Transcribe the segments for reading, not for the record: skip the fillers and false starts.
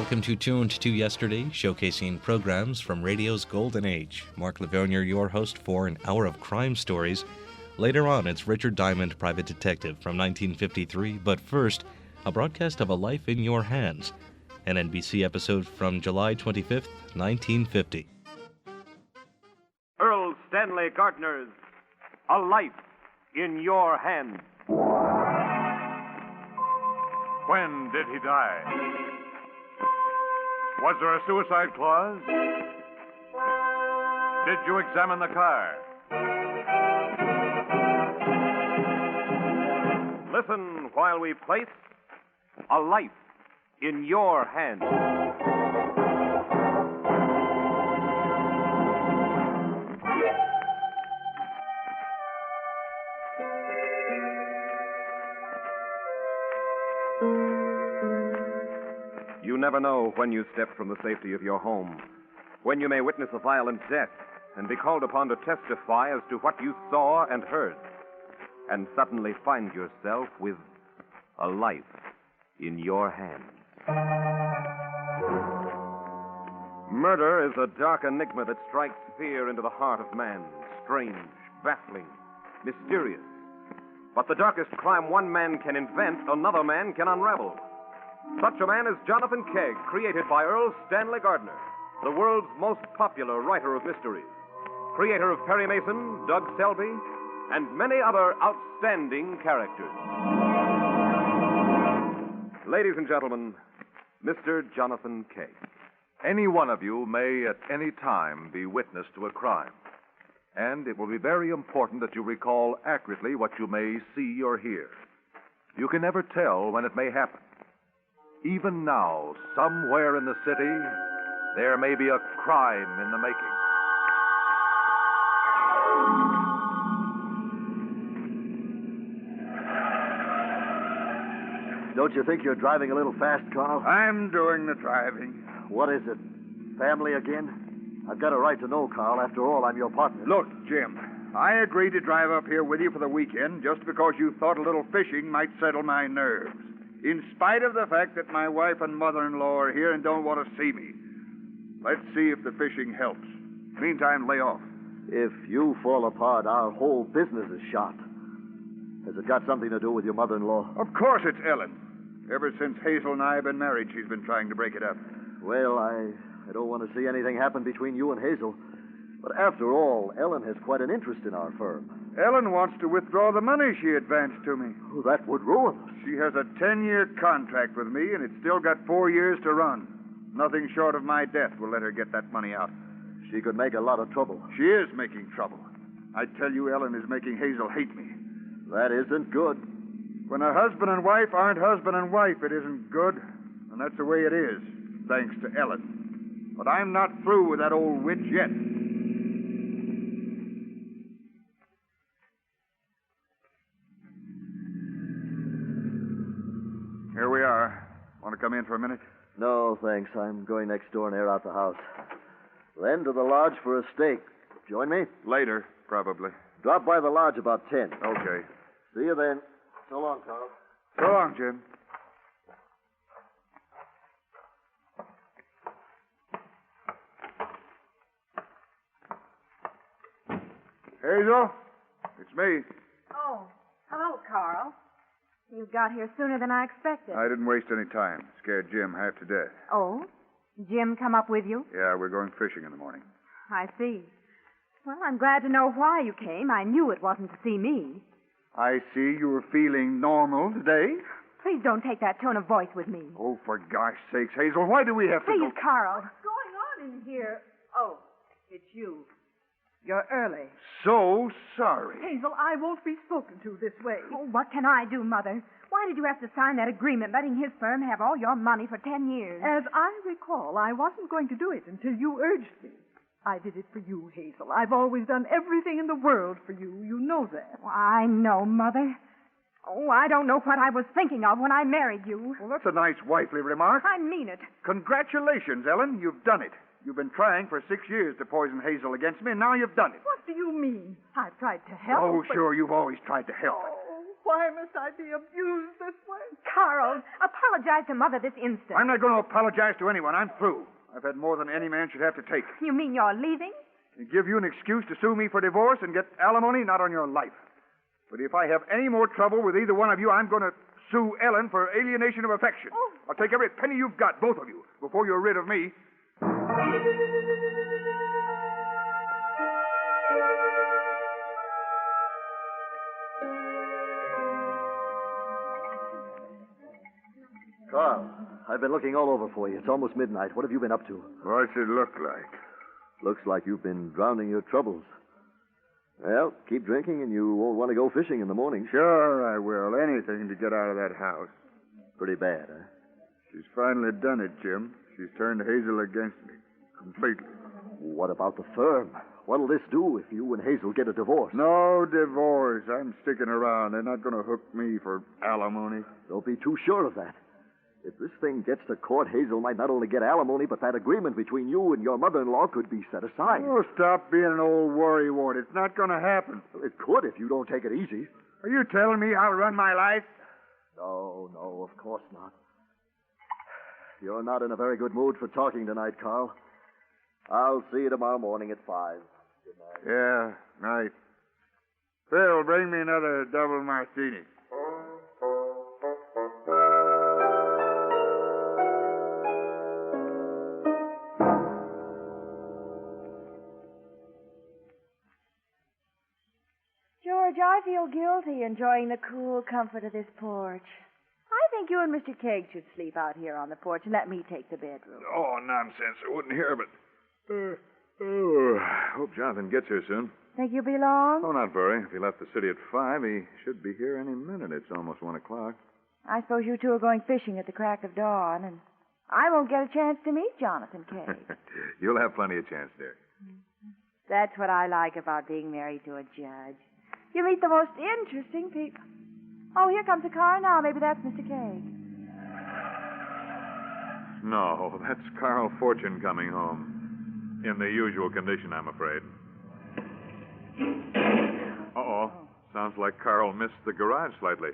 Welcome to Tuned to Yesterday, showcasing programs from radio's golden age. Mark Lavonier, your host for an hour of crime stories. Later on, it's Richard Diamond, Private Detective from 1953. But first, a broadcast of A Life in Your Hands, an NBC episode from July 25th, 1950. Earl Stanley Gardner's A Life in Your Hands. When did he die? Was there a suicide clause? Did you examine the car? Listen while we place A Life in Your Hands. You never know when you step from the safety of your home, when you may witness a violent death and be called upon to testify as to what you saw and heard, and suddenly find yourself with a life in your hands. Murder is a dark enigma that strikes fear into the heart of man, strange, baffling, mysterious. But the darkest crime one man can invent, another man can unravel. Such a man is Jonathan Kegg, created by Earl Stanley Gardner, the world's most popular writer of mysteries, creator of Perry Mason, Doug Selby, and many other outstanding characters. Ladies and gentlemen, Mr. Jonathan Kegg. Any one of you may at any time be witness to a crime. And it will be very important that you recall accurately what you may see or hear. You can never tell when it may happen. Even now, somewhere in the city, there may be a crime in the making. Don't you think you're driving a little fast, Carl? I'm doing the driving. What is it? Family again? I've got a right to know, Carl. After all, I'm your partner. Look, Jim, I agreed to drive up here with you for the weekend just because you thought a little fishing might settle my nerves. In spite of the fact that my wife and mother-in-law are here and don't want to see me. Let's see if the fishing helps. Meantime, lay off. If you fall apart, our whole business is shot. Has it got something to do with your mother-in-law? Of course it's Ellen. Ever since Hazel and I have been married, she's been trying to break it up. Well, I don't want to see anything happen between you and Hazel. But after all, Ellen has quite an interest in our firm. Ellen wants to withdraw the money she advanced to me. Oh, that would ruin us. She has a 10-year contract with me, and it's still got 4 years to run. Nothing short of my death will let her get that money out. She could make a lot of trouble. She is making trouble. I tell you, Ellen is making Hazel hate me. That isn't good. When a husband and wife aren't husband and wife, it isn't good. And that's the way it is, thanks to Ellen. But I'm not through with that old witch yet. Here we are. Want to come in for a minute? No, thanks. I'm going next door and air out the house. Then to the lodge for a steak. Join me? Later, probably. Drop by the lodge about 10. Okay. See you then. So long, Carl. So long, Jim. Hazel, it's me. Oh, hello, Carl. You got here sooner than I expected. I didn't waste any time. Scared Jim half to death. Oh? Jim come up with you? Yeah, we're going fishing in the morning. I see. Well, I'm glad to know why you came. I knew it wasn't to see me. I see you were feeling normal today. Please don't take that tone of voice with me. Oh, for gosh sakes, Hazel, why do we have to Please, go... Carl. What's going on in here? Oh, it's you. You're early. So sorry. Hazel, I won't be spoken to this way. Oh, what can I do, Mother? Why did you have to sign that agreement letting his firm have all your money for 10 years? As I recall, I wasn't going to do it until you urged me. I did it for you, Hazel. I've always done everything in the world for you. You know that. Oh, I know, Mother. Oh, I don't know what I was thinking of when I married you. Well, that's a nice wifely remark. I mean it. Congratulations, Ellen. You've done it. You've been trying for 6 years to poison Hazel against me, and now you've done it. What do you mean? I've tried to help. Oh, but... sure, you've always tried to help. Oh. Why must I be abused this way? Carl, apologize to Mother this instant. I'm not going to apologize to anyone. I'm through. I've had more than any man should have to take. You mean you're leaving? And give you an excuse to sue me for divorce and get alimony, not on your life. But if I have any more trouble with either one of you, I'm going to sue Ellen for alienation of affection. Oh. I'll take every penny you've got, both of you, before you're rid of me. Carl, I've been looking all over for you. It's almost midnight. What have you been up to? What's it look like? Looks like you've been drowning your troubles. Well, keep drinking and you won't want to go fishing in the morning. Sure I will. Anything to get out of that house. Pretty bad, huh? She's finally done it, Jim. She's turned Hazel against me. Completely. What about the firm? What'll this do if you and Hazel get a divorce? No divorce. I'm sticking around. They're not going to hook me for alimony. Don't be too sure of that. If this thing gets to court, Hazel might not only get alimony, but that agreement between you and your mother-in-law could be set aside. Oh, stop being an old worrywart. It's not going to happen. Well, it could if you don't take it easy. Are you telling me how to run my life? No, of course not. You're not in a very good mood for talking tonight, Carl. I'll see you tomorrow morning at 5. Good night. Yeah, night. Phil, bring me another double martini. George, I feel guilty enjoying the cool comfort of this porch. I think you and Mr. Kegg should sleep out here on the porch and let me take the bedroom. Oh, nonsense. I wouldn't hear, but... hope Jonathan gets here soon. Think you'll be long? Oh, not very. If he left the city at 5, he should be here any minute. It's almost 1 o'clock. I suppose you two are going fishing at the crack of dawn, and I won't get a chance to meet Jonathan Kegg. You'll have plenty of chance, dear. That's what I like about being married to a judge. You meet the most interesting people. Oh, here comes a car now. Maybe that's Mr. Kegg. No, that's Carl Fortune coming home. In the usual condition, I'm afraid. Uh-oh. Sounds like Carl missed the garage slightly.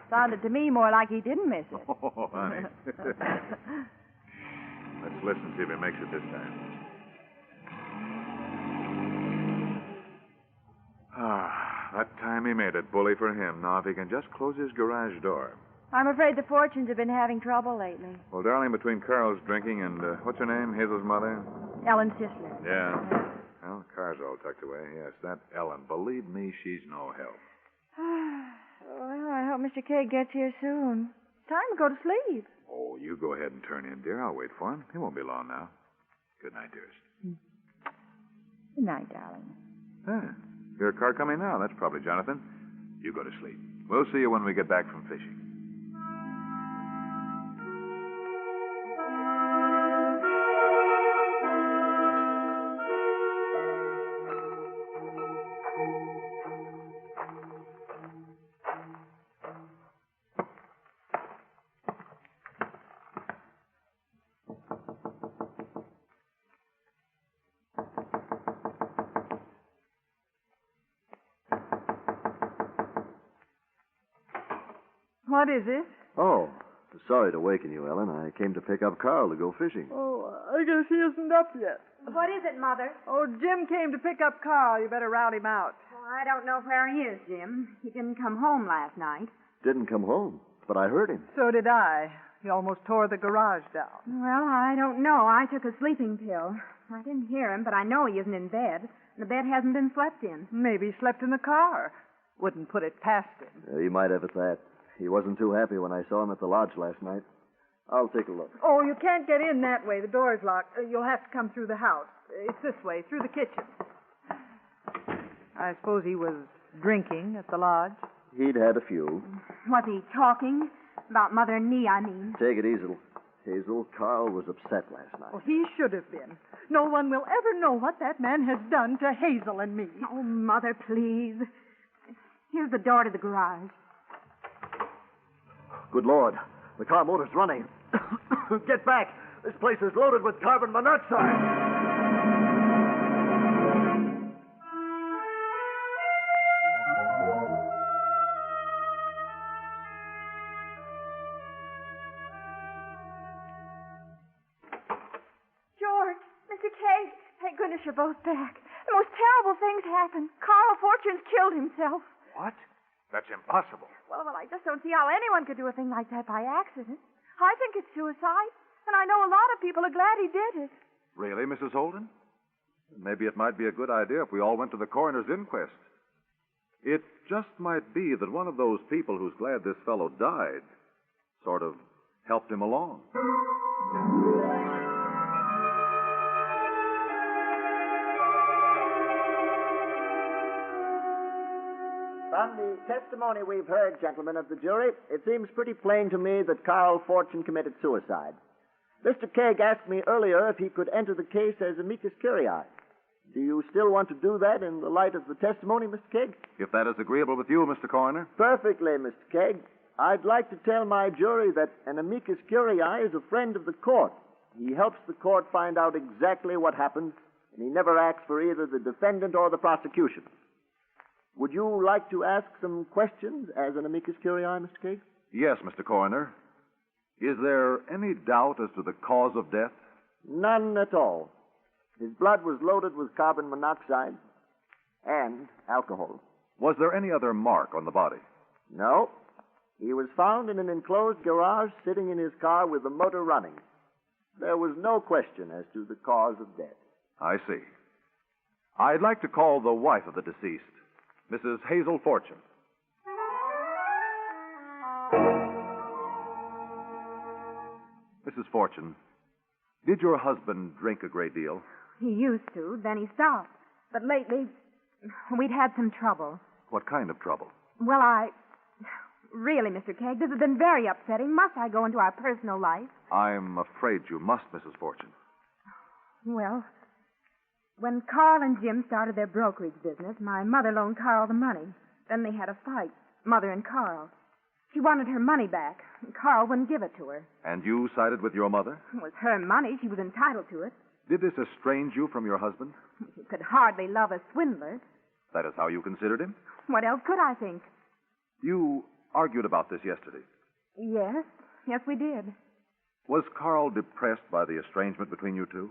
Sounded to me more like he didn't miss it. Oh, honey. Let's listen, see if he makes it this time. That time he made it. Bully for him. Now, if he can just close his garage door. I'm afraid the Fortunes have been having trouble lately. Well, darling, between Carl's drinking and, what's her name? Hazel's mother? Ellen Sisler. Yeah. Well, car's all tucked away. Yes, that Ellen. Believe me, she's no help. Well, I hope Mr. Kegg gets here soon. Time to go to sleep. Oh, you go ahead and turn in, dear. I'll wait for him. He won't be long now. Good night, dearest. Good night, darling. Huh. Your a car coming now. That's probably Jonathan. You go to sleep. We'll see you when we get back from fishing. What is it? Oh, sorry to waken you, Ellen. I came to pick up Carl to go fishing. Oh, I guess he isn't up yet. What is it, Mother? Oh, Jim came to pick up Carl. You better rout him out. Well, I don't know where he is, Jim. He didn't come home last night. Didn't come home, but I heard him. So did I. He almost tore the garage down. Well, I don't know. I took a sleeping pill. I didn't hear him, but I know he isn't in bed. The bed hasn't been slept in. Maybe he slept in the car. Wouldn't put it past him. He might have at that. He wasn't too happy when I saw him at the lodge last night. I'll take a look. Oh, you can't get in that way. The door's locked. You'll have to come through the house. It's this way, through the kitchen. I suppose he was drinking at the lodge. He'd had a few. Was he talking? About Mother and me, I mean. Take it easy, Hazel. Carl was upset last night. Oh, he should have been. No one will ever know what that man has done to Hazel and me. Oh, Mother, please. Here's the door to the garage. Good Lord. The car motor's running. Get back. This place is loaded with carbon monoxide. goodness you're both back. The most terrible things happened. Carl Fortune's killed himself. What? That's impossible. Well, I just don't see how anyone could do a thing like that by accident. I think it's suicide, and I know a lot of people are glad he did it. Really, Mrs. Holden? Maybe it might be a good idea if we all went to the coroner's inquest. It just might be that one of those people who's glad this fellow died sort of helped him along. From the testimony we've heard, gentlemen of the jury, it seems pretty plain to me that Carl Fortune committed suicide. Mr. Kegg asked me earlier if he could enter the case as amicus curiae. Do you still want to do that in the light of the testimony, Mr. Kegg? If that is agreeable with you, Mr. Coroner. Perfectly, Mr. Kegg. I'd like to tell my jury that an amicus curiae is a friend of the court. He helps the court find out exactly what happened, and he never acts for either the defendant or the prosecution. Would you like to ask some questions as an amicus curiae, Mr. Kegg? Yes, Mr. Coroner. Is there any doubt as to the cause of death? None at all. His blood was loaded with carbon monoxide and alcohol. Was there any other mark on the body? No. He was found in an enclosed garage sitting in his car with the motor running. There was no question as to the cause of death. I see. I'd like to call the wife of the deceased, Mrs. Hazel Fortune. Mrs. Fortune, did your husband drink a great deal? He used to, then he stopped. But lately, we'd had some trouble. What kind of trouble? Well, Really, Mr. Kegg, this has been very upsetting. Must I go into our personal life? I'm afraid you must, Mrs. Fortune. Well, when Carl and Jim started their brokerage business, my mother loaned Carl the money. Then they had a fight, Mother and Carl. She wanted her money back, and Carl wouldn't give it to her. And you sided with your mother? It was her money. She was entitled to it. Did this estrange you from your husband? You could hardly love a swindler. That is how you considered him? What else could I think? You argued about this yesterday. Yes. Yes, we did. Was Carl depressed by the estrangement between you two?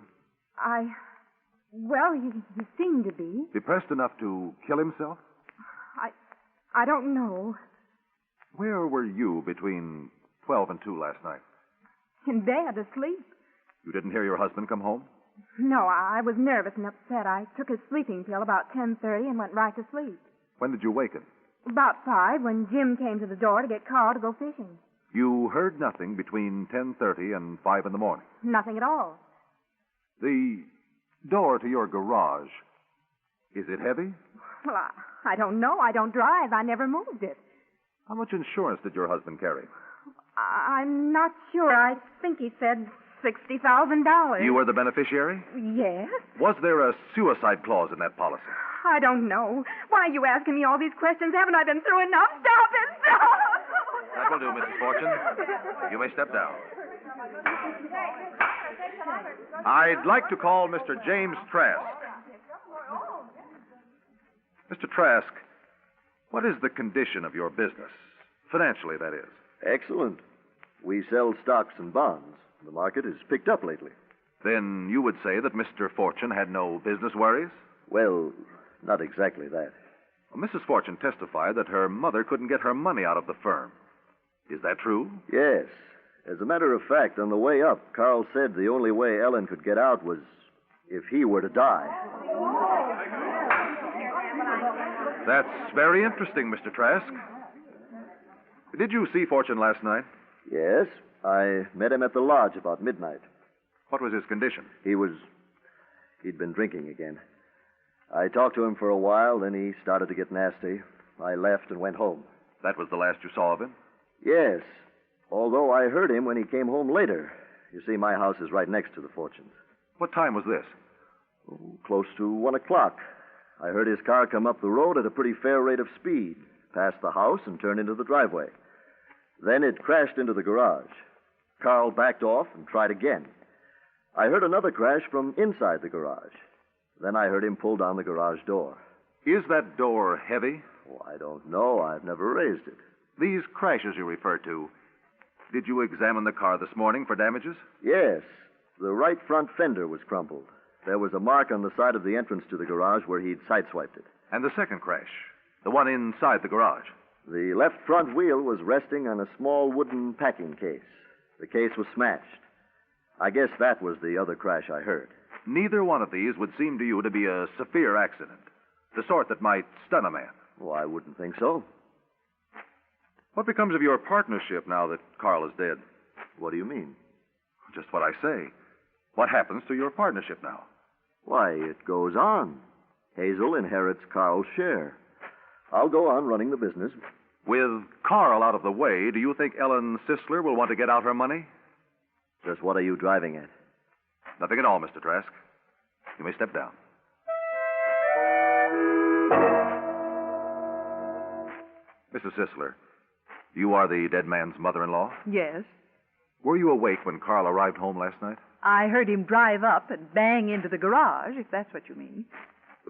Well, he seemed to be. Depressed enough to kill himself? I don't know. Where were you between 12 and 2 last night? In bed, asleep. You didn't hear your husband come home? No, I was nervous and upset. I took a sleeping pill about 10:30 and went right to sleep. When did you waken? About 5, when Jim came to the door to get Carl to go fishing. You heard nothing between 10:30 and 5 in the morning? Nothing at all. The door to your garage, is it heavy? Well, I don't know. I don't drive. I never moved it. How much insurance did your husband carry? I'm not sure. I think he said $60,000. You were the beneficiary? Yes. Was there a suicide clause in that policy? I don't know. Why are you asking me all these questions? Haven't I been through enough? Stop it! Stop! That will do, Mrs. Fortune. You may step down. I'd like to call Mr. James Trask. Mr. Trask, what is the condition of your business? Financially, that is. Excellent. We sell stocks and bonds. The market has picked up lately. Then you would say that Mr. Fortune had no business worries? Well, not exactly that. Well, Mrs. Fortune testified that her mother couldn't get her money out of the firm. Is that true? Yes. As a matter of fact, on the way up, Carl said the only way Ellen could get out was if he were to die. That's very interesting, Mr. Trask. Did you see Fortune last night? Yes. I met him at the lodge about midnight. What was his condition? He'd been drinking again. I talked to him for a while, then he started to get nasty. I left and went home. That was the last you saw of him? Yes, although I heard him when he came home later. You see, my house is right next to the Fortunes. What time was this? Close to 1 o'clock. I heard his car come up the road at a pretty fair rate of speed, past the house and turned into the driveway. Then it crashed into the garage. Carl backed off and tried again. I heard another crash from inside the garage. Then I heard him pull down the garage door. Is that door heavy? Oh, I don't know. I've never raised it. These crashes you refer to, did you examine the car this morning for damages? Yes. The right front fender was crumpled. There was a mark on the side of the entrance to the garage where he'd sideswiped it. And the second crash, the one inside the garage. The left front wheel was resting on a small wooden packing case. The case was smashed. I guess that was the other crash I heard. Neither one of these would seem to you to be a severe accident, the sort that might stun a man. Oh, I wouldn't think so. What becomes of your partnership now that Carl is dead? What do you mean? Just what I say. What happens to your partnership now? Why, it goes on. Hazel inherits Carl's share. I'll go on running the business. With Carl out of the way, do you think Ellen Sisler will want to get out her money? Just what are you driving at? Nothing at all, Mr. Trask. You may step down. Mrs. Sisler, you are the dead man's mother-in-law? Yes. Were you awake when Carl arrived home last night? I heard him drive up and bang into the garage, if that's what you mean.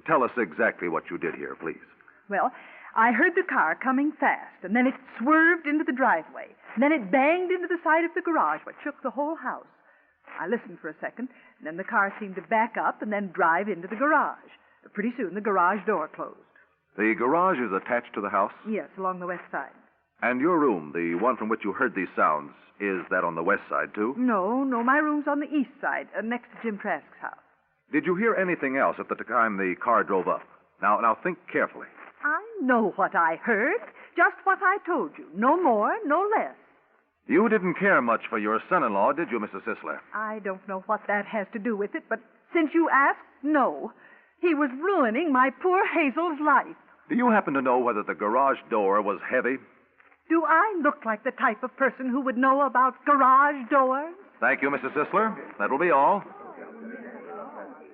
Tell us exactly what you did here, please. Well, I heard the car coming fast, and then it swerved into the driveway. And then it banged into the side of the garage, what shook the whole house. I listened for a second, and then the car seemed to back up and then drive into the garage. Pretty soon, the garage door closed. The garage is attached to the house? Yes, along the west side. And your room, the one from which you heard these sounds, is that on the west side, too? No, my room's on the east side, next to Jim Trask's house. Did you hear anything else at the time the car drove up? Now think carefully. I know what I heard, just what I told you. No more, no less. You didn't care much for your son-in-law, did you, Mrs. Sisler? I don't know what that has to do with it, but since you asked, no. He was ruining my poor Hazel's life. Do you happen to know whether the garage door was heavy? Do I look like the type of person who would know about garage doors? Thank you, Mrs. Sisler. That will be all.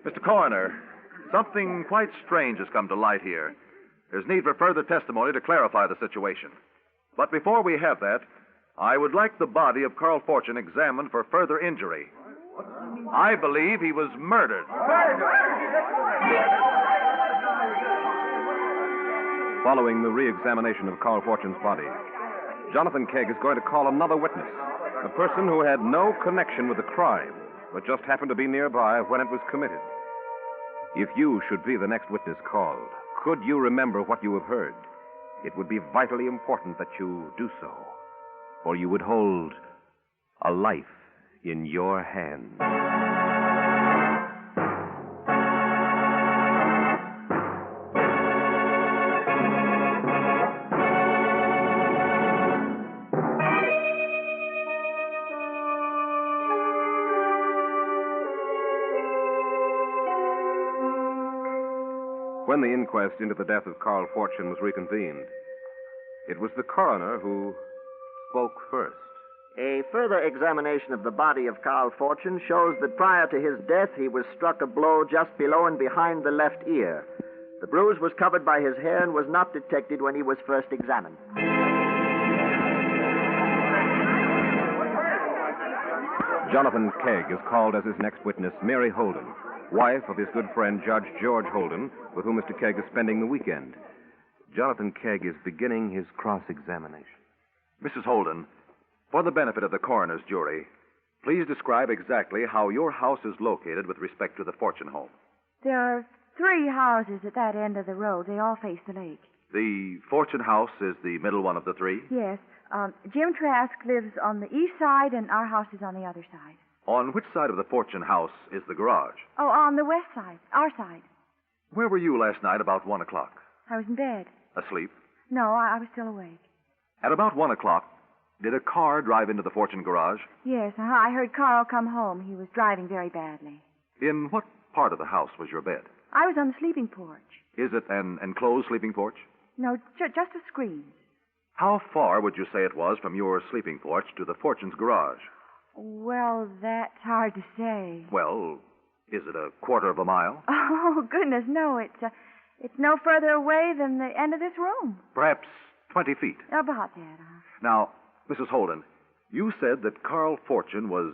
Mr. Coroner, something quite strange has come to light here. There's need for further testimony to clarify the situation. But before we have that, I would like the body of Carl Fortune examined for further injury. I believe he was murdered. Following the re-examination of Carl Fortune's body, Jonathan Kegg is going to call another witness, a person who had no connection with the crime, but just happened to be nearby when it was committed. If you should be the next witness called, could you remember what you have heard? It would be vitally important that you do so, or you would hold a life in your hands. When the inquest into the death of Carl Fortune was reconvened, it was the coroner who spoke first. A further examination of the body of Carl Fortune shows that prior to his death, he was struck a blow just below and behind the left ear. The bruise was covered by his hair and was not detected when he was first examined. Jonathan Kegg is called as his next witness, Mary Holden, wife of his good friend Judge George Holden, with whom Mr. Kegg is spending the weekend. Jonathan Kegg is beginning his cross-examination. Mrs. Holden, for the benefit of the coroner's jury, please describe exactly how your house is located with respect to the Fortune home. There are 3 houses at that end of the road. They all face the lake. The Fortune house is the middle one of the 3? Yes. Jim Trask lives on the east side, and our house is on the other side. On which side of the Fortune house is the garage? Oh, on the west side, our side. Where were you last night about 1 o'clock? I was in bed. Asleep? No, I was still awake. At about 1 o'clock, did a car drive into the Fortune garage? Yes, I heard Carl come home. He was driving very badly. In what part of the house was your bed? I was on the sleeping porch. Is it an enclosed sleeping porch? No, just a screen. How far would you say it was from your sleeping porch to the Fortune's garage? Well, that's hard to say. Well, is it a quarter of a mile? Oh, goodness, no. It's no further away than the end of this room. Perhaps 20 feet. About that. Now, Mrs. Holden, you said that Carl Fortune was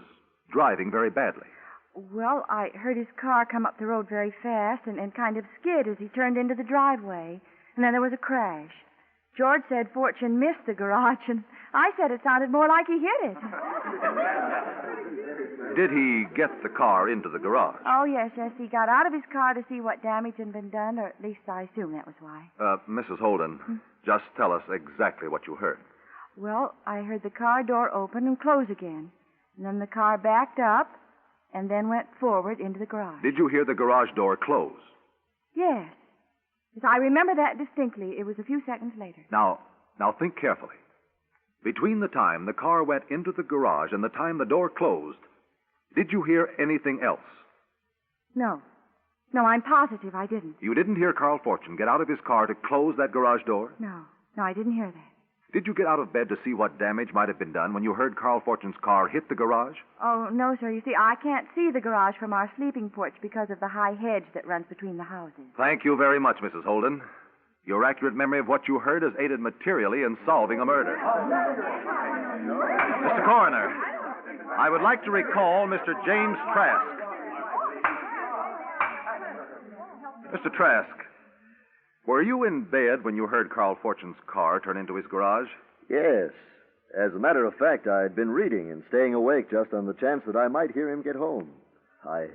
driving very badly. Well, I heard his car come up the road very fast and kind of skid as he turned into the driveway. And then there was a crash. George said Fortune missed the garage, and I said it sounded more like he hit it. Did he get the car into the garage? Oh, yes. He got out of his car to see what damage had been done, or at least I assume that was why. Mrs. Holden, just tell us exactly what you heard. Well, I heard the car door open and close again. And then the car backed up and then went forward into the garage. Did you hear the garage door close? Yes. Yes, I remember that distinctly. It was a few seconds later. Now think carefully. Between the time the car went into the garage and the time the door closed, did you hear anything else? No. No, I'm positive I didn't. You didn't hear Carl Fortune get out of his car to close that garage door? No, I didn't hear that. Did you get out of bed to see what damage might have been done when you heard Carl Fortune's car hit the garage? Oh, no, sir. You see, I can't see the garage from our sleeping porch because of the high hedge that runs between the houses. Thank you very much, Mrs. Holden. Your accurate memory of what you heard has aided materially in solving a murder. Mr. Coroner, I would like to recall Mr. James Trask. Mr. Trask, were you in bed when you heard Carl Fortune's car turn into his garage? Yes. As a matter of fact, I'd been reading and staying awake just on the chance that I might hear him get home. I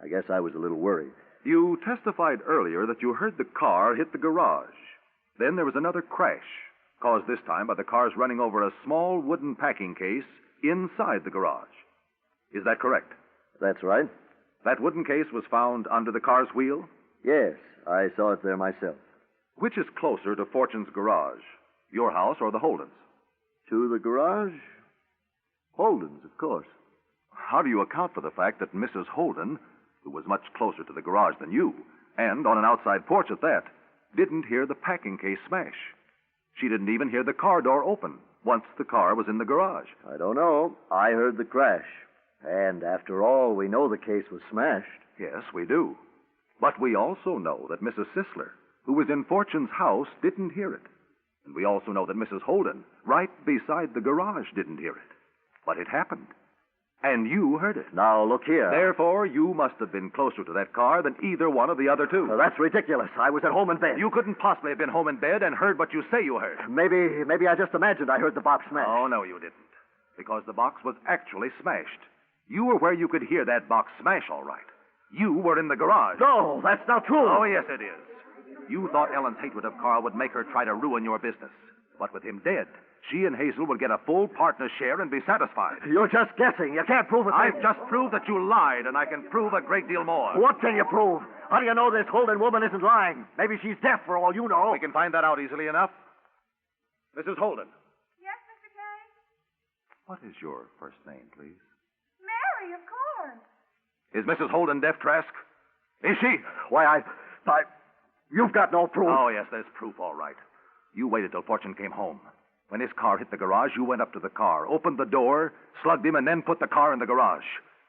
guess I was a little worried. You testified earlier that you heard the car hit the garage. Then there was another crash, caused this time by the cars running over a small wooden packing case inside the garage. Is that correct? That's right. That wooden case was found under the car's wheel? Yes, I saw it there myself. Which is closer to Fortune's garage, your house or the Holdens? To the garage? Holden's, of course. How do you account for the fact that Mrs. Holden, who was much closer to the garage than you, and on an outside porch at that, didn't hear the packing case smash? She didn't even hear the car door open once the car was in the garage. I don't know. I heard the crash. And after all, we know the case was smashed. Yes, we do. But we also know that Mrs. Sisler, who was in Fortune's house, didn't hear it. And we also know that Mrs. Holden, right beside the garage, didn't hear it. But it happened. And you heard it. Now, look here. Therefore, you must have been closer to that car than either one of the other two. Now, that's ridiculous. I was at home in bed. You couldn't possibly have been home in bed and heard what you say you heard. Maybe I just imagined I heard the box smash. Oh, no, you didn't. Because the box was actually smashed. You were where you could hear that box smash, all right. You were in the garage. No, that's not true. Oh, yes, it is. You thought Ellen's hatred of Carl would make her try to ruin your business. But with him dead, she and Hazel would get a full partner share and be satisfied. You're just guessing. You can't prove it. I've just proved that you lied, and I can prove a great deal more. What can you prove? How do you know this Holden woman isn't lying? Maybe she's deaf for all you know. We can find that out easily enough. Mrs. Holden. Yes, Mr. Kane? What is your first name, please? Mary, of course. Is Mrs. Holden deaf, Trask? Is she? Why, you've got no proof. Oh, yes, there's proof, all right. You waited till Fortune came home. When his car hit the garage, you went up to the car, opened the door, slugged him, and then put the car in the garage.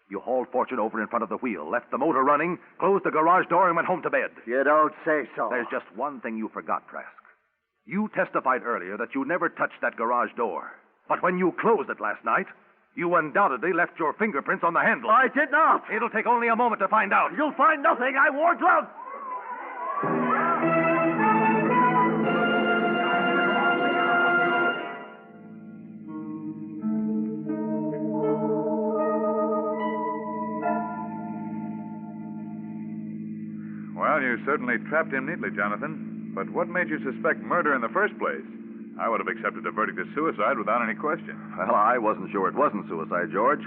You hauled Fortune over in front of the wheel, left the motor running, closed the garage door, and went home to bed. You don't say so. There's just one thing you forgot, Trask. You testified earlier that you never touched that garage door. But when you closed it last night, you undoubtedly left your fingerprints on the handle. I did not. It'll take only a moment to find out. You'll find nothing. I wore gloves. Well, you certainly trapped him neatly, Jonathan. But what made you suspect murder in the first place? I would have accepted a verdict of suicide without any question. Well, I wasn't sure it wasn't suicide, George.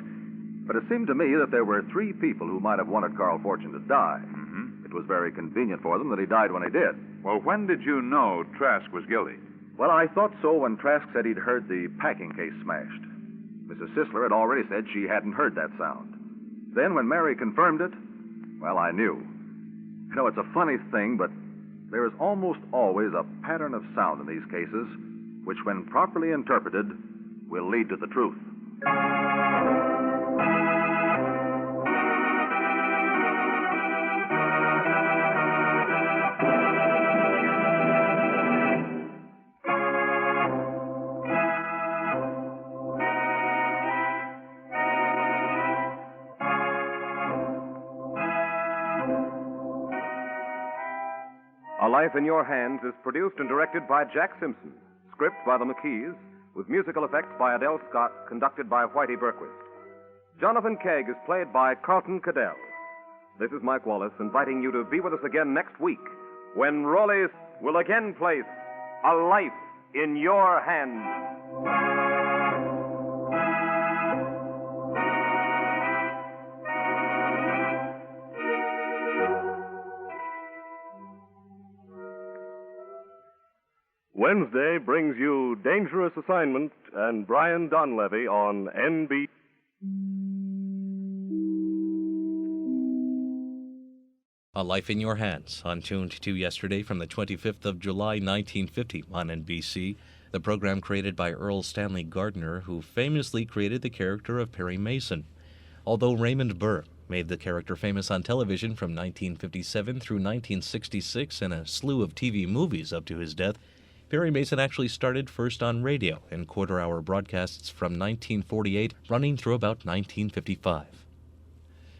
But it seemed to me that there were 3 people who might have wanted Carl Fortune to die. Mm-hmm. It was very convenient for them that he died when he did. Well, when did you know Trask was guilty? Well, I thought so when Trask said he'd heard the packing case smashed. Mrs. Sisler had already said she hadn't heard that sound. Then when Mary confirmed it, well, I knew. You know, it's a funny thing, but there is almost always a pattern of sound in these cases, which, when properly interpreted, will lead to the truth. A Life in Your Hands is produced and directed by Jack Simpson. Script by the McKees, with musical effects by Adele Scott, conducted by Whitey Berquist. Jonathan Kegg is played by Carlton Cadell. This is Mike Wallace inviting you to be with us again next week when Rollies will again place a life in your hands. Wednesday brings you Dangerous Assignment and Brian Donlevy on NBC. A Life in Your Hands, on Tuned to Yesterday from the 25th of July, 1950 on NBC, the program created by Earl Stanley Gardner, who famously created the character of Perry Mason. Although Raymond Burr made the character famous on television from 1957 through 1966 and a slew of TV movies up to his death, Perry Mason actually started first on radio in quarter-hour broadcasts from 1948, running through about 1955.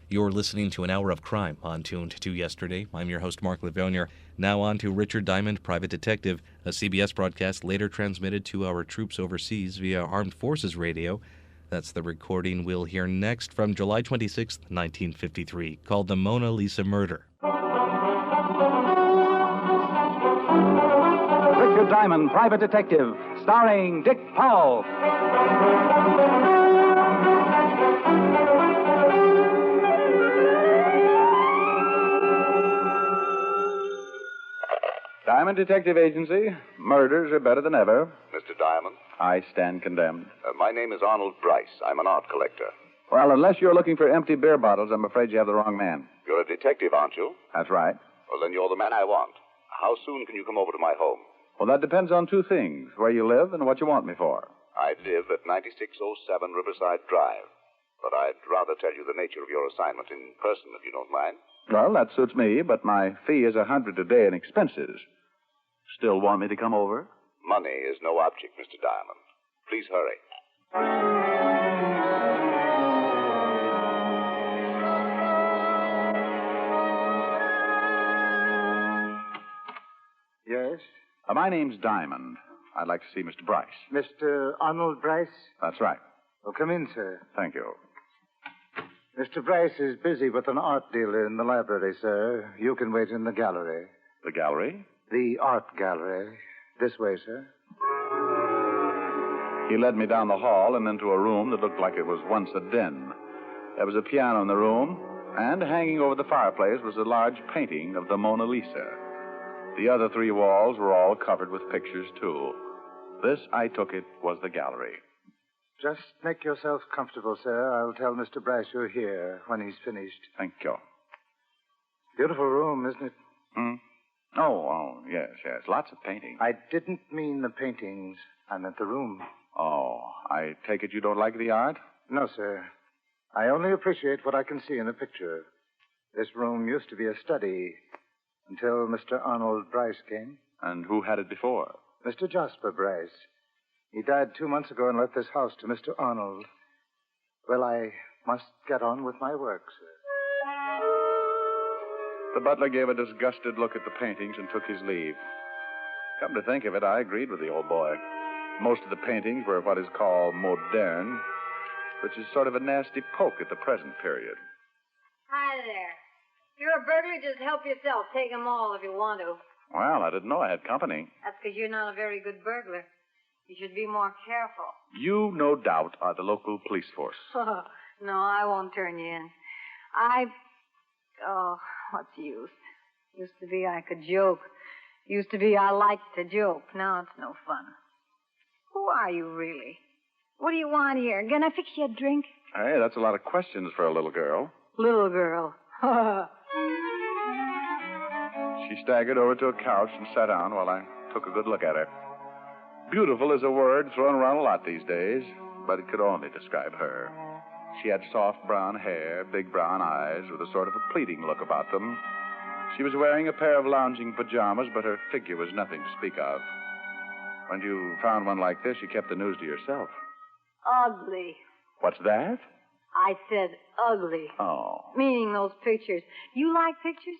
You're listening to An Hour of Crime on Tuned to Yesterday. I'm your host, Mark Lavonier. Now on to Richard Diamond, Private Detective, a CBS broadcast later transmitted to our troops overseas via Armed Forces Radio. That's the recording we'll hear next from July 26, 1953, called The Mona Lisa Murder. Richard Diamond, Private Detective, starring Dick Powell. Diamond Detective Agency. Murders are better than ever. Mr. Diamond? I stand condemned. My name is Arnold Bryce. I'm an art collector. Well, unless you're looking for empty beer bottles, I'm afraid you have the wrong man. You're a detective, aren't you? That's right. Well, then you're the man I want. How soon can you come over to my home? Well, that depends on two things, where you live and what you want me for. I live at 9607 Riverside Drive. But I'd rather tell you the nature of your assignment in person, if you don't mind. Well, that suits me, but my fee is $100 a day in expenses. Still want me to come over? Money is no object, Mr. Diamond. Please hurry. Yes? My name's Diamond. I'd like to see Mr. Bryce. Mr. Arnold Bryce? That's right. Oh, come in, sir. Thank you. Mr. Bryce is busy with an art dealer in the library, sir. You can wait in the gallery. The gallery? The art gallery. This way, sir. He led me down the hall and into a room that looked like it was once a den. There was a piano in the room, and hanging over the fireplace was a large painting of the Mona Lisa. The other three walls were all covered with pictures, too. This, I took it, was the gallery. Just make yourself comfortable, sir. I'll tell Mr. Bryce you're here when he's finished. Thank you. Beautiful room, isn't it? Oh, yes. Lots of paintings. I didn't mean the paintings. I meant the room. Oh, I take it you don't like the art? No, sir. I only appreciate what I can see in a picture. This room used to be a study until Mr. Arnold Bryce came. And who had it before? Mr. Jasper Bryce. He died 2 months ago and left this house to Mr. Arnold. Well, I must get on with my work, sir. The butler gave a disgusted look at the paintings and took his leave. Come to think of it, I agreed with the old boy. Most of the paintings were what is called moderne, which is sort of a nasty poke at the present period. Hi there. If you're a burglar, just help yourself. Take them all if you want to. Well, I didn't know I had company. That's because you're not a very good burglar. You should be more careful. You, no doubt, are the local police force. No, I won't turn you in. Oh, what's the use? Used to be I could joke. Used to be I liked to joke. Now it's no fun. Who are you, really? What do you want here? Can I fix you a drink? Hey, that's a lot of questions for a little girl. Little girl. She staggered over to a couch and sat down while I took a good look at her. Beautiful is a word thrown around a lot these days, but it could only describe her. She had soft brown hair, big brown eyes, with a sort of a pleading look about them. She was wearing a pair of lounging pajamas, but her figure was nothing to speak of. When you found one like this, you kept the news to yourself. Ugly. What's that? I said ugly. Oh. Meaning those pictures. You like pictures?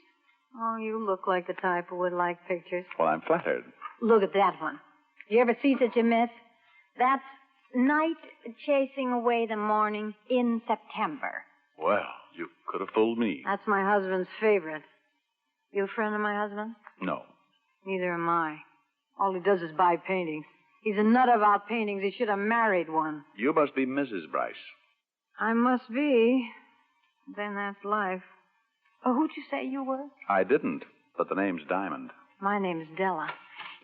Oh, you look like the type who would like pictures. Well, I'm flattered. Look at that one. You ever see such a mess? That's night chasing away the morning in September. Well, you could have fooled me. That's my husband's favorite. You a friend of my husband? No. Neither am I. All he does is buy paintings. He's a nut about paintings. He should have married one. You must be Mrs. Bryce. I must be. Then that's life. Oh, who'd you say you were? I didn't, but the name's Diamond. My name's Della.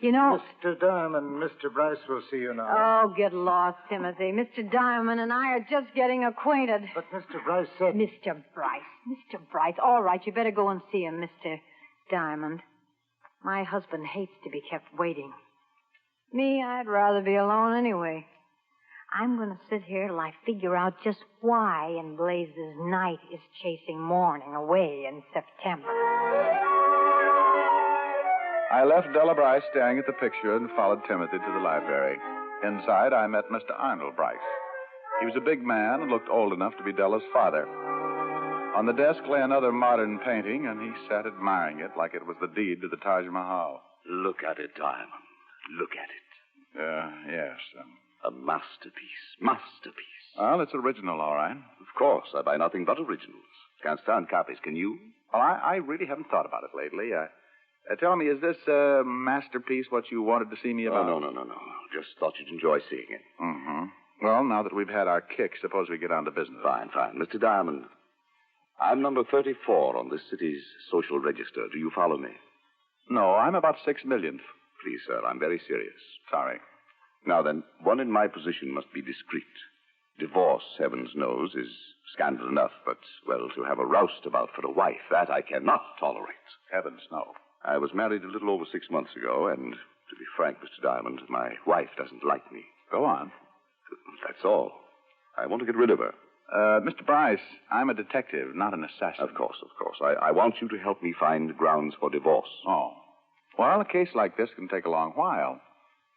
You know... Mr. Diamond, Mr. Bryce will see you now. Oh, get lost, Timothy. Mr. Diamond and I are just getting acquainted. But Mr. Bryce said... Mr. Bryce. Mr. Bryce. All right, you better go and see him, Mr. Diamond. My husband hates to be kept waiting. Me, I'd rather be alone anyway. I'm going to sit here till I figure out just why in blazes night is chasing morning away in September. I left Della Bryce staring at the picture and followed Timothy to the library. Inside, I met Mr. Arnold Bryce. He was a big man and looked old enough to be Della's father. On the desk lay another modern painting, and he sat admiring it like it was the deed to the Taj Mahal. Look at it, Diamond. Look at it. Yes. A masterpiece. Masterpiece. Well, it's original, all right. Of course. I buy nothing but originals. Can't stand copies, can you? Well, I really haven't thought about it lately. Tell me, is this masterpiece what you wanted to see me about? Oh, no. Just thought you'd enjoy seeing it. Mm-hmm. Well, now that we've had our kick, suppose we get on to business. Fine. Mr. Diamond, I'm number 34 on this city's social register. Do you follow me? No, I'm about 6 millionth. Please, sir, I'm very serious. Sorry. Now then, one in my position must be discreet. Divorce, heavens knows, is scandal enough, but, well, to have a roust about for a wife, that I cannot tolerate. Heavens, no. I was married a little over 6 months ago, and to be frank, Mr. Diamond, my wife doesn't like me. Go on. That's all. I want to get rid of her. Mr. Bryce, I'm a detective, not an assassin. Of course. I want you to help me find grounds for divorce. Oh. Well, a case like this can take a long while.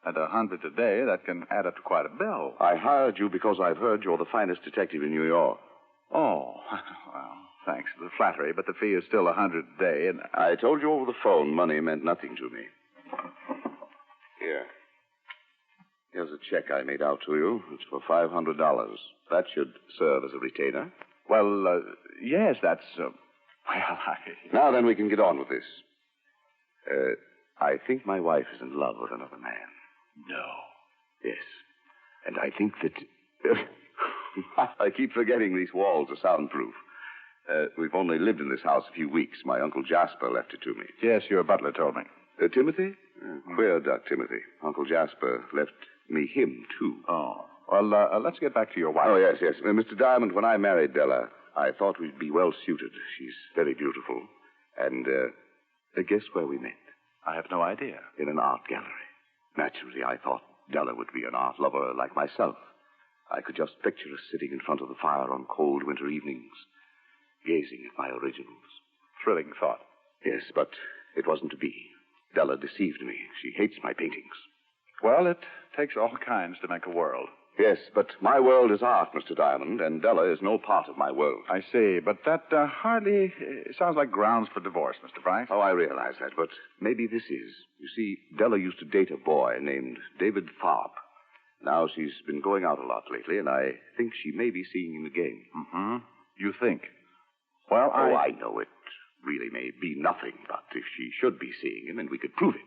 At 100 a day, that can add up to quite a bill. I hired you because I've heard you're the finest detective in New York. Oh, well, thanks for the flattery, but the fee is still 100 a day, and... I told you over the phone money meant nothing to me. Here. Here's a check I made out to you. It's for $500. That should serve as a retainer. Well, yes, that's... Now then, we can get on with this. I think my wife is in love with another man. No. Yes. And I think that... I keep forgetting these walls are soundproof. We've only lived in this house a few weeks. My Uncle Jasper left it to me. Yes, your butler told me. Timothy? Queer duck, Timothy. Uncle Jasper left me him, too. Oh. Well, let's get back to your wife. Oh, yes. Mr. Diamond, when I married Della, I thought we'd be well suited. She's very beautiful. And, guess where we met? I have no idea. In an art gallery. Naturally, I thought Della would be an art lover like myself. I could just picture us sitting in front of the fire on cold winter evenings, gazing at my originals. Thrilling thought. Yes, but it wasn't to be. Della deceived me. She hates my paintings. Well, it takes all kinds to make a world. Yes, but my world is art, Mr. Diamond, and Della is no part of my world. I see, but that hardly sounds like grounds for divorce, Mr. Bryce. Oh, I realize that, but maybe this is. You see, Della used to date a boy named David Tharp. Now she's been going out a lot lately, and I think she may be seeing him again. Mm-hmm. You think? Well, I know it really may be nothing, but if she should be seeing him and we could prove it,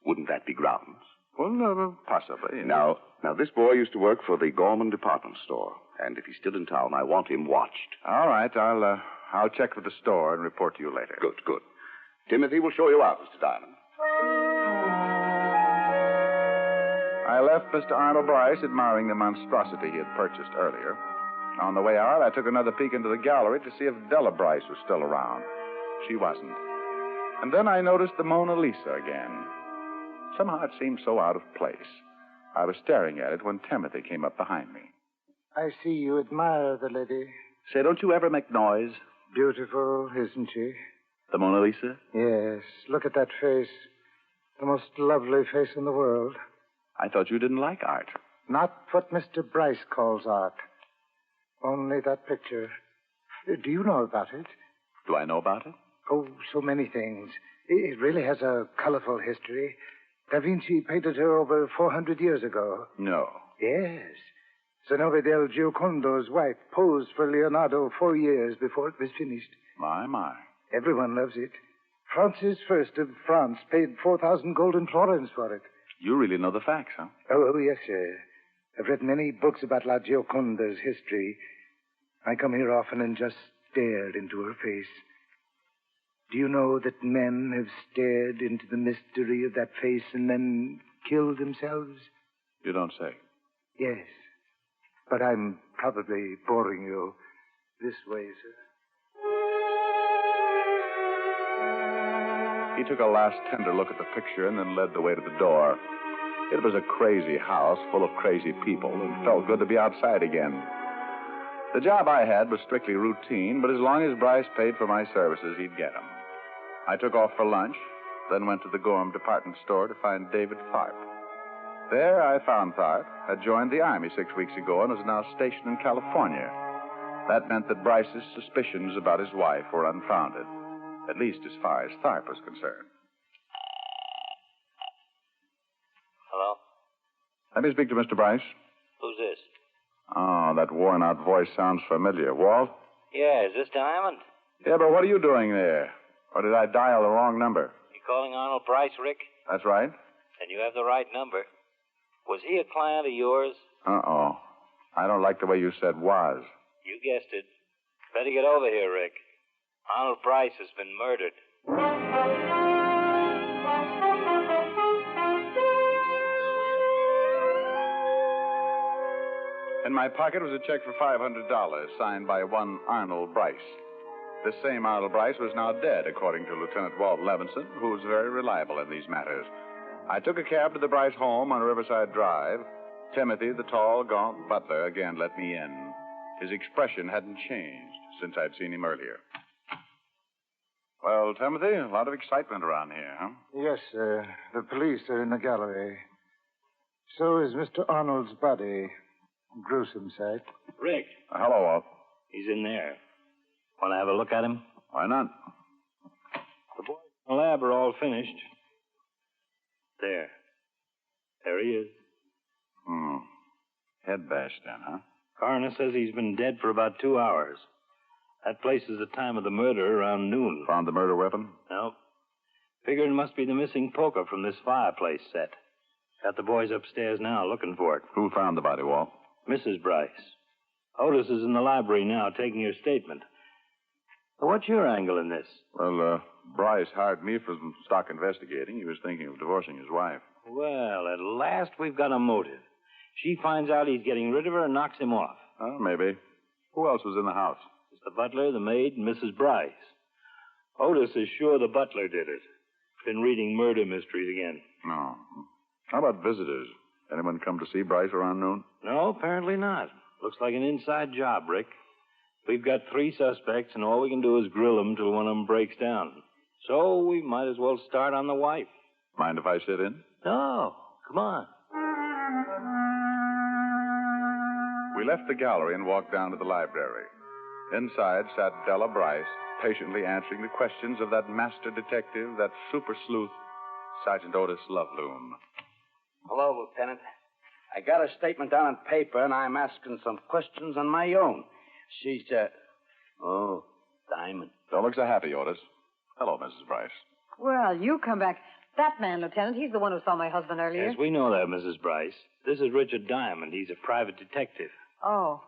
wouldn't that be grounds? Well, possibly. Now, this boy used to work for the Gorman department store, and if he's still in town, I want him watched. All right, I'll check with the store and report to you later. Good. Timothy will show you out, Mr. Diamond. I left Mr. Arnold Bryce admiring the monstrosity he had purchased earlier. On the way out, I took another peek into the gallery to see if Della Bryce was still around. She wasn't. And then I noticed the Mona Lisa again. Somehow it seemed so out of place. I was staring at it when Timothy came up behind me. I see you admire the lady. Say, don't you ever make noise? Beautiful, isn't she? The Mona Lisa? Yes. Look at that face. The most lovely face in the world. I thought you didn't like art. Not what Mr. Bryce calls art. Only that picture. Do you know about it? Do I know about it? Oh, so many things. It really has a colorful history. Da Vinci painted her over 400 years ago. No. Yes. Zenobia del Giocondo's wife posed for Leonardo 4 years before it was finished. My. Everyone loves it. Francis I of France paid 4,000 golden florins for it. You really know the facts, huh? Oh, yes, sir. I've read many books about La Gioconda's history. I come here often and just stared into her face. Do you know that men have stared into the mystery of that face and then killed themselves? You don't say. Yes. But I'm probably boring you. This way, sir. He took a last tender look at the picture and then led the way to the door. It was a crazy house full of crazy people, and it felt good to be outside again. The job I had was strictly routine, but as long as Bryce paid for my services, he'd get them. I took off for lunch, then went to the Gorham department store to find David Tharp. There I found Tharp had joined the Army 6 weeks ago and was now stationed in California. That meant that Bryce's suspicions about his wife were unfounded, at least as far as Tharp was concerned. Hello? Let me speak to Mr. Bryce. Who's this? Oh, that worn-out voice sounds familiar. Walt? Yeah, is this Diamond? Yeah, but what are you doing there? Or did I dial the wrong number? You calling Arnold Bryce, Rick? That's right. Then you have the right number. Was he a client of yours? Uh-oh. I don't like the way you said was. You guessed it. Better get over here, Rick. Arnold Bryce has been murdered. In my pocket was a check for $500 signed by one Arnold Bryce. This same Arnold Bryce was now dead, according to Lieutenant Walt Levinson, who was very reliable in these matters. I took a cab to the Bryce home on Riverside Drive. Timothy, the tall, gaunt butler, again let me in. His expression hadn't changed since I'd seen him earlier. Well, Timothy, a lot of excitement around here, huh? Yes, sir. The police are in the gallery. So is Mr. Arnold's body. Gruesome sight. Rick. Hello, Walt. He's in there. Want to have a look at him? Why not? The boys in the lab are all finished. There he is. Head bashed in, huh? Coroner says he's been dead for about 2 hours. That places the time of the murder around noon. Found the murder weapon? No. Figured it must be the missing poker from this fireplace set. Got the boys upstairs now looking for it. Who found the body, Walt? Mrs. Bryce. Otis is in the library now taking her statement. So what's your angle in this? Well, Bryce hired me for some stock investigating. He was thinking of divorcing his wife. Well, at last we've got a motive. She finds out he's getting rid of her and knocks him off. Oh, maybe. Who else was in the house? It's the butler, the maid, and Mrs. Bryce. Otis is sure the butler did it. Been reading murder mysteries again. No. How about visitors? Anyone come to see Bryce around noon? No, apparently not. Looks like an inside job, Rick. We've got 3 suspects, and all we can do is grill them till one of them breaks down. So we might as well start on the wife. Mind if I sit in? No, come on. We left the gallery and walked down to the library. Inside sat Della Bryce, patiently answering the questions of that master detective, that super sleuth, Sergeant Otis Loveloon. Hello, Lieutenant. I got a statement down on paper, and I'm asking some questions on my own. She's, Oh, Diamond. Don't look so happy, Otis. Hello, Mrs. Bryce. Well, you come back. That man, Lieutenant, he's the one who saw my husband earlier. Yes, we know that, Mrs. Bryce. This is Richard Diamond. He's a private detective. Oh.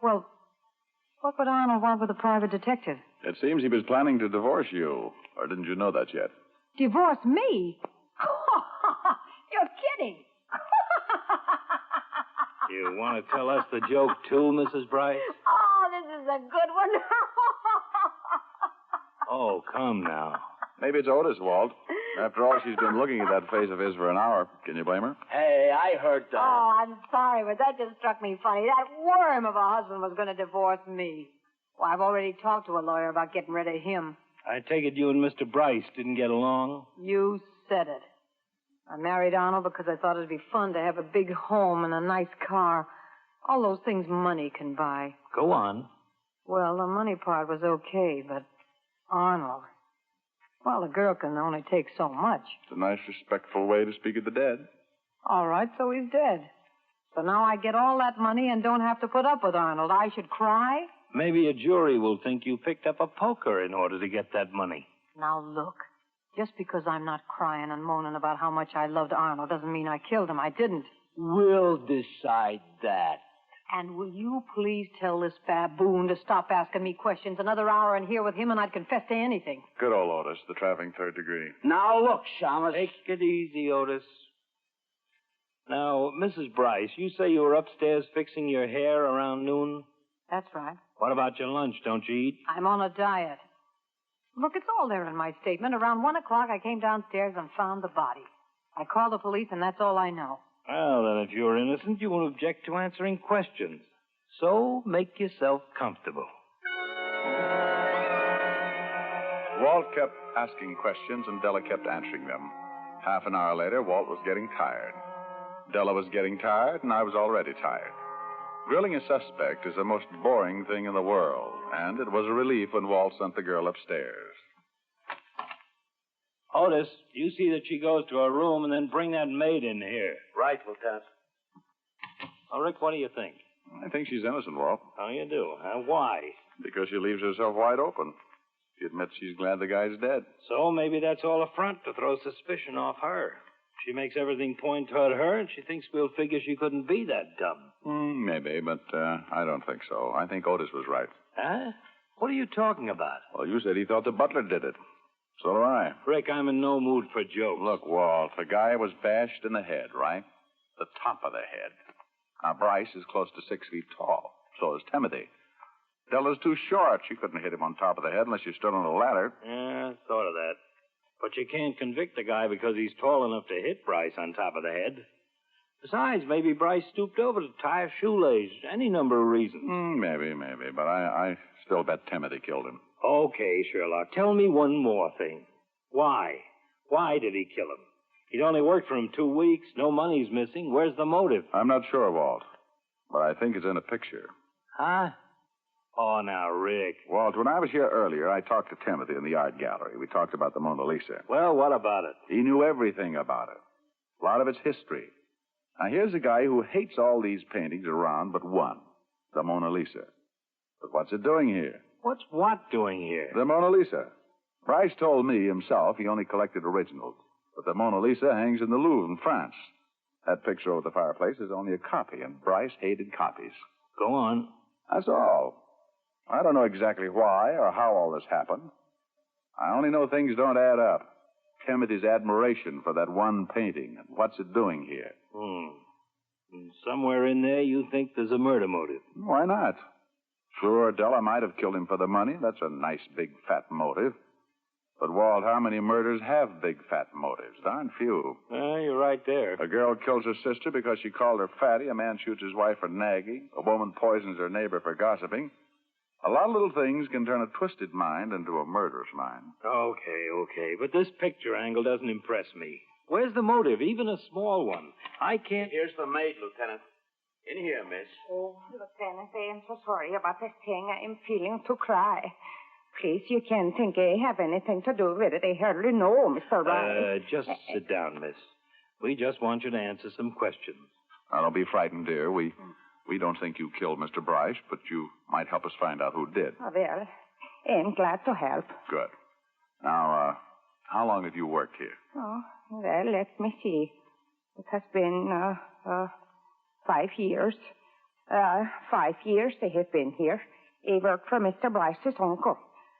Well, what would Arnold want with a private detective? It seems he was planning to divorce you. Or didn't you know that yet? Divorce me? You're kidding. You want to tell us the joke, too, Mrs. Bryce? Oh, this is a good one. Oh, come now. Maybe it's Otis, Walt. After all, she's been looking at that face of his for an hour. Can you blame her? Hey, I heard that. Oh, I'm sorry, but that just struck me funny. That worm of a husband was going to divorce me. Well, I've already talked to a lawyer about getting rid of him. I take it you and Mr. Bryce didn't get along? You said it. I married Arnold because I thought it'd be fun to have a big home and a nice car. All those things money can buy. Go on. Well, the money part was okay, but Arnold, Well, a girl can only take so much. It's a nice, respectful way to speak of the dead. All right, so he's dead. So now I get all that money and don't have to put up with Arnold. I should cry? Maybe a jury will think you picked up a poker in order to get that money. Now, look. Just because I'm not crying and moaning about how much I loved Arnold doesn't mean I killed him. I didn't. We'll decide that. And will you please tell this baboon to stop asking me questions? Another hour in here with him and I'd confess to anything. Good old Otis, the traveling third degree. Now, look, Shamus. Take it easy, Otis. Now, Mrs. Bryce, you say you were upstairs fixing your hair around noon? That's right. What about your lunch? Don't you eat? I'm on a diet. Look, it's all there in my statement. Around 1 o'clock, I came downstairs and found the body. I called the police, and that's all I know. Well, then, if you're innocent, you won't object to answering questions. So, make yourself comfortable. Walt kept asking questions, and Della kept answering them. Half an hour later, Walt was getting tired. Della was getting tired, and I was already tired. Grilling a suspect is the most boring thing in the world, and it was a relief when Walt sent the girl upstairs. Otis, you see that she goes to her room and then bring that maid in here. Right, Lieutenant. Well, Rick, what do you think? I think she's innocent, Walt. How you do? Why? Because she leaves herself wide open. She admits she's glad the guy's dead. So maybe that's all a front to throw suspicion off her. She makes everything point toward her, and she thinks we'll figure she couldn't be that dumb. Maybe, but I don't think so. I think Otis was right. Huh? What are you talking about? Well, you said he thought the butler did it. So do I. Rick, I'm in no mood for jokes. Look, Walt, the guy was bashed in the head, right? The top of the head. Now, Bryce is close to 6 feet tall. So is Timothy. Della's too short. She couldn't hit him on top of the head unless she stood on a ladder. Yeah, thought of that. But you can't convict the guy because he's tall enough to hit Bryce on top of the head. Besides, maybe Bryce stooped over to tie a shoelace. Any number of reasons. Maybe. But I still bet Timothy killed him. Okay, Sherlock. Tell me one more thing. Why? Why did he kill him? He'd only worked for him 2 weeks. No money's missing. Where's the motive? I'm not sure, Walt. But I think it's in a picture. Huh? Oh, now, Rick. Walt, when I was here earlier, I talked to Timothy in the art gallery. We talked about the Mona Lisa. Well, what about it? He knew everything about it. A lot of its history. Now, here's a guy who hates all these paintings around but one, the Mona Lisa. But what's it doing here? What's what doing here? The Mona Lisa. Bryce told me himself he only collected originals. But the Mona Lisa hangs in the Louvre in France. That picture over the fireplace is only a copy, and Bryce hated copies. Go on. That's all. I don't know exactly why or how all this happened. I only know things don't add up. Timothy's admiration for that one painting and what's it doing here. And somewhere in there you think there's a murder motive. Why not? Sure, Della might have killed him for the money. That's a nice, big, fat motive. But, Walt, how many murders have big, fat motives? Darn few. You're right there. A girl kills her sister because she called her fatty. A man shoots his wife for nagging. A woman poisons her neighbor for gossiping. A lot of little things can turn a twisted mind into a murderous mind. Okay. But this picture angle doesn't impress me. Where's the motive, even a small one? I can't... Here's the maid, Lieutenant. In here, miss. Oh, Lieutenant, I am so sorry about this thing. I am feeling to cry. Please, you can't think I have anything to do with it. I hardly know, Mr. Rice. Just sit down, miss. We just want you to answer some questions. Now, don't be frightened, dear. We don't think you killed Mr. Bryce, but you might help us find out who did. Oh, well, I'm glad to help. Good. Now, how long have you worked here? Oh, well, let me see. It has been, 5 years. 5 years they have been here. I worked for Mr. Bryce's uncle.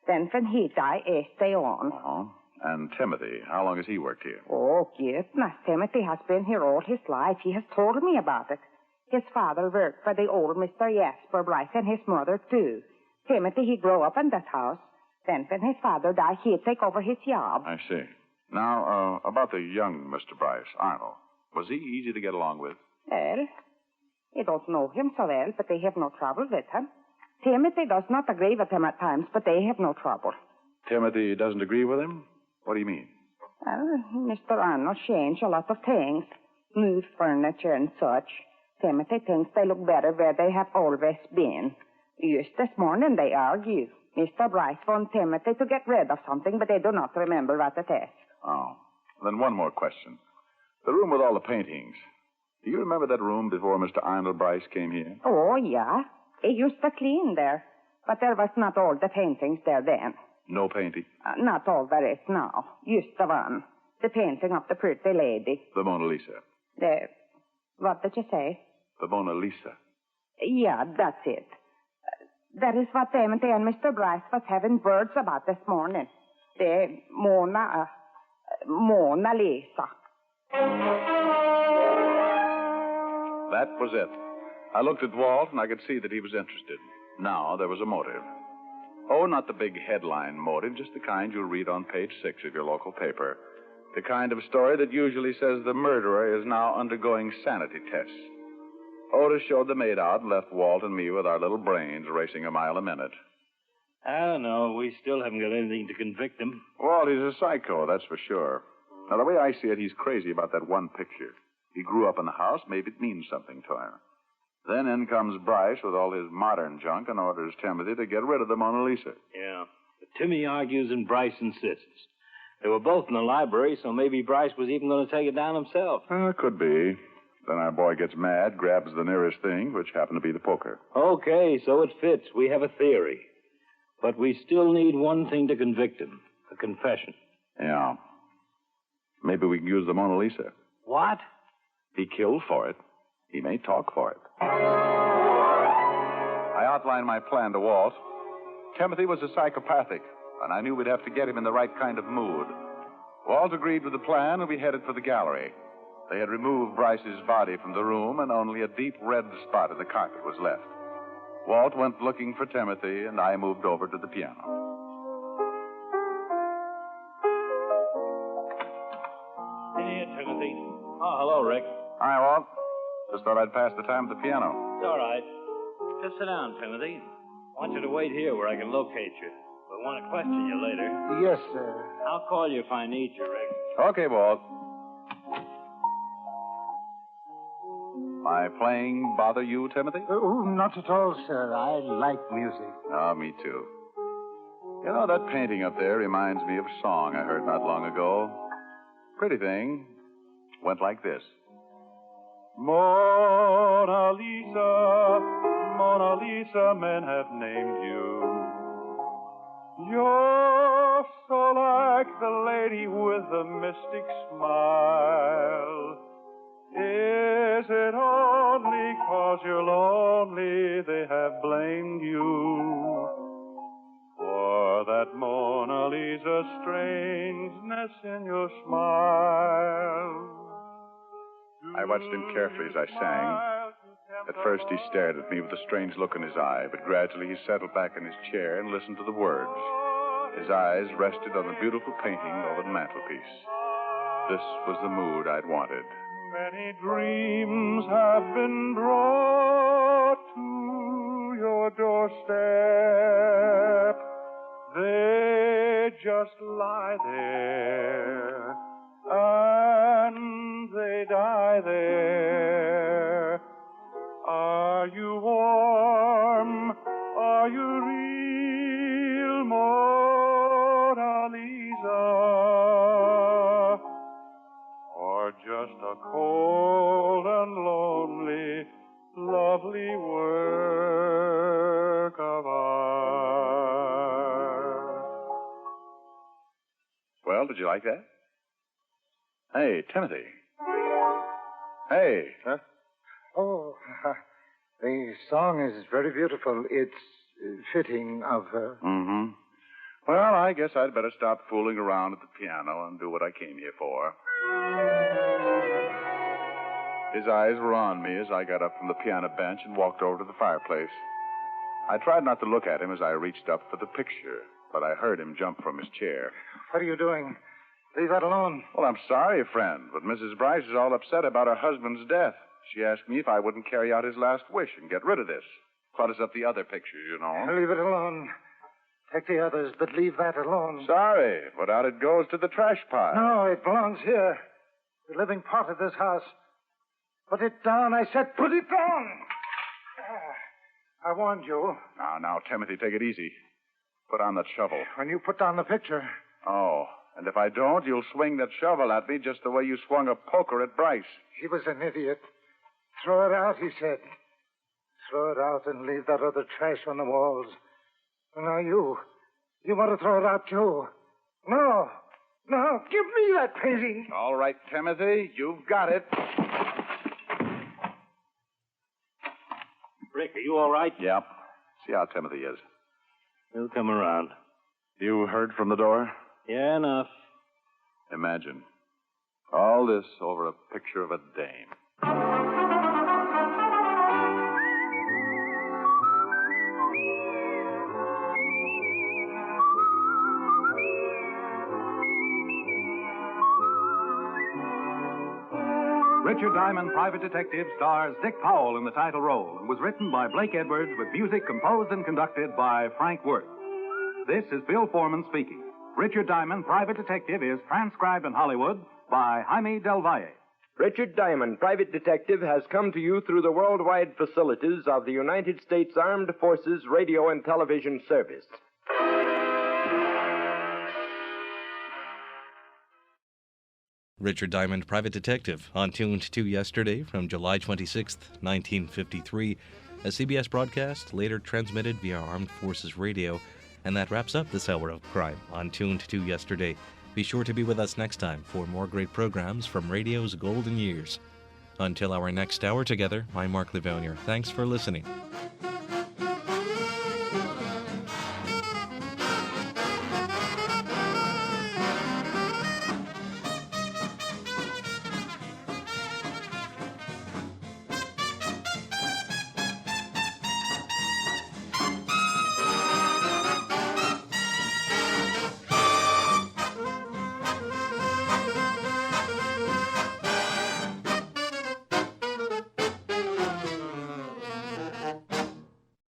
Then when he died, I stay on. Oh. And Timothy, how long has he worked here? Oh, goodness. Timothy has been here all his life. He has told me about it. His father worked for the old Mr. Jasper Bryce and his mother, too. Timothy, he grew up in that house. Then when his father died, he'd take over his job. I see. Now, about the young Mr. Bryce, Arnold. Was he easy to get along with? Well, I don't know him so well, but they have no trouble with him. Timothy does not agree with him at times, but they have no trouble. Timothy doesn't agree with him? What do you mean? Well, Mr. Arnold changed a lot of things. Moved furniture and such. Timothy thinks they look better where they have always been. Just this morning they argue. Mr. Bryce wants Timothy to get rid of something, but they do not remember what it is. Oh. Then one more question. The room with all the paintings. Do you remember that room before Mr. Arnold Bryce came here? Oh, yeah. He used to clean there. But there was not all the paintings there then. No painting? Not all there is now. Just the one. The painting of the pretty lady. The Mona Lisa. What did you say? The Mona Lisa. Yeah, that's it. That is what Timothy and Mr. Bryce was having words about this morning. The Mona Lisa. That was it. I looked at Walt, and I could see that he was interested. Now there was a motive. Oh, not the big headline motive, just the kind you'll read on page 6 of your local paper. The kind of story that usually says the murderer is now undergoing sanity tests. Otis showed the maid out and left Walt and me with our little brains racing a mile a minute. I don't know. We still haven't got anything to convict him. Walt, he's a psycho, that's for sure. Now, the way I see it, he's crazy about that one picture. He grew up in the house. Maybe it means something to him. Then in comes Bryce with all his modern junk and orders Timothy to get rid of the Mona Lisa. Yeah. But Timmy argues and Bryce insists. They were both in the library, so maybe Bryce was even going to take it down himself. Could be. Then our boy gets mad, grabs the nearest thing, which happened to be the poker. Okay, so it fits. We have a theory. But we still need one thing to convict him. A confession. Yeah. Maybe we can use the Mona Lisa. What? He killed for it. He may talk for it. I outlined my plan to Walt. Timothy was a psychopathic, and I knew we'd have to get him in the right kind of mood. Walt agreed with the plan, and we headed for the gallery. They had removed Bryce's body from the room, and only a deep red spot in the carpet was left. Walt went looking for Timothy, and I moved over to the piano. Hey, Timothy. Oh, hello, Rick. Hi, Walt. Just thought I'd pass the time at the piano. It's all right. Just sit down, Timothy. I want you to wait here where I can locate you. I want to question you later. Yes, sir. I'll call you if I need you, Rick. Okay, Walt. My playing bother you, Timothy? Oh, not at all, sir. I like music. Oh, me too. You know, that painting up there reminds me of a song I heard not long ago. Pretty thing. Went like this. Mona Lisa, Mona Lisa, men have named you. You're so like the lady with the mystic smile. Is it only 'cause you're lonely they have blamed you for that Mona Lisa strangeness in your smile? I watched him carefully as I sang. At first he stared at me with a strange look in his eye, but gradually he settled back in his chair and listened to the words. His eyes rested on the beautiful painting over the mantelpiece. This was the mood I'd wanted. Many dreams have been brought to your doorstep. They just lie there, and they die there. Are you warm? Are you real, Mona Lisa? Or just a cold and lonely, lovely work of art? Well, did you like that? Hey, Timothy. Hey. Huh? Oh, the song is very beautiful. It's fitting of her. Mm-hmm. Well, I guess I'd better stop fooling around at the piano and do what I came here for. His eyes were on me as I got up from the piano bench and walked over to the fireplace. I tried not to look at him as I reached up for the picture, but I heard him jump from his chair. What are you doing? Leave that alone. Well, I'm sorry, friend, but Mrs. Bryce is all upset about her husband's death. She asked me if I wouldn't carry out his last wish and get rid of this. Clutters up the other pictures, you know. Leave it alone. Take the others, but leave that alone. Sorry, but out it goes to the trash pile. No, it belongs here. The living part of this house. Put it down, I said. Put it down! I warned you. Now, Timothy, take it easy. Put on that shovel. When you put down the picture. Oh, and if I don't, you'll swing that shovel at me just the way you swung a poker at Bryce. He was an idiot. Throw it out, he said. Throw it out and leave that other trash on the walls. Now you want to throw it out, too. No, give me that painting. All right, Timothy, you've got it. Rick, are you all right? Yep. See how Timothy is. He'll come around. You heard from the door? Yeah, enough. Imagine. All this over a picture of a dame. Richard Diamond, Private Detective, stars Dick Powell in the title role and was written by Blake Edwards with music composed and conducted by Frank Worth. This is Bill Foreman speaking. Richard Diamond, Private Detective is transcribed in Hollywood by Jaime Del Valle. Richard Diamond, Private Detective, has come to you through the worldwide facilities of the United States Armed Forces Radio and Television Service. Richard Diamond, Private Detective, on Tuned to Yesterday from July 26, 1953, a CBS broadcast later transmitted via Armed Forces Radio. And that wraps up this hour of crime on Tuned to Yesterday. Be sure to be with us next time for more great programs from radio's golden years. Until our next hour together, I'm Mark Lavonier. Thanks for listening.